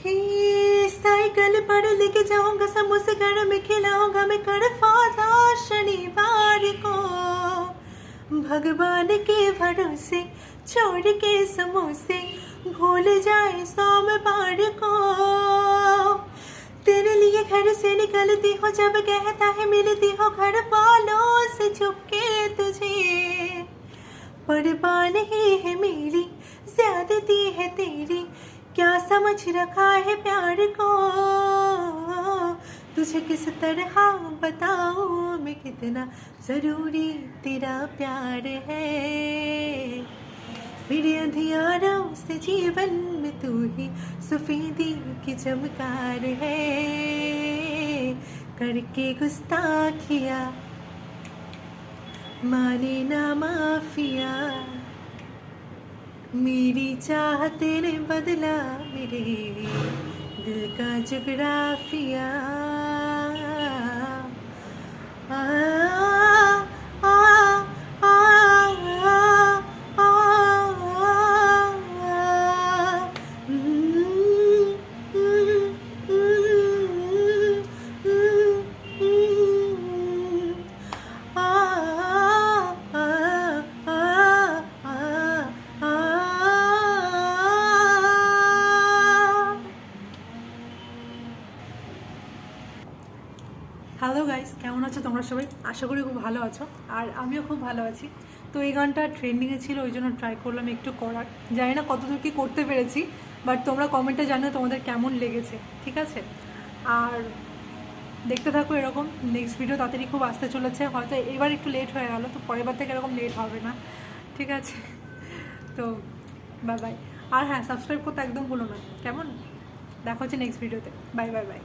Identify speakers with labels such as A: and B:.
A: हे cycle पर लेके जाऊंगा, समोसे घर में खिलाऊंगा मैं कर फादा शनिवार को। भगवान के भरोसे छोड़ के समोसे भूल जाए सोमवार को। तेरे लिए घर से निकलती हो जब कहता है मिलती हो घर वालों से चुपके तुझे। परवान ही है मेरी ज्यादती है तेरी, क्या समझ रखा है प्यार को। तुझे किस तरह बताऊं मैं कितना जरूरी तेरा प्यार है। मेरे अंधियारों से जीवन में तू ही सफेदी की चमकार है। करके गुस्ताखिया माने ना माफिया, मेरी चाहत ने बदला मेरे दिल का जुगराफिया। आ, आ, आ, आ, হ্যালো গাইস, কেমন আছো তোমরা সবাই? আশা করি খুব ভালো আছো, আর আমিও খুব ভালো আছি। তো এই গানটা ট্রেন্ডিংয়ে ছিল, ওই জন্য ট্রাই করলাম একটু করার। জানি না কতদূর কি করতে পেরেছি, বাট তোমরা কমেন্টে জানিও তোমাদের কেমন লেগেছে, ঠিক আছে? আর দেখতে থাকো এরকম। নেক্সট ভিডিও তাড়াতাড়ি খুব আসতে চলেছে, হয়তো এবার একটু লেট হয়ে গেল, তো পরের বার থেকে এরকম লেট হবে না, ঠিক আছে? তো বাই বাই। আর হ্যাঁ, সাবস্ক্রাইব করতে একদম ভুলো না, কেমন? দেখা হচ্ছে নেক্সট ভিডিওতে। Bye bye bye.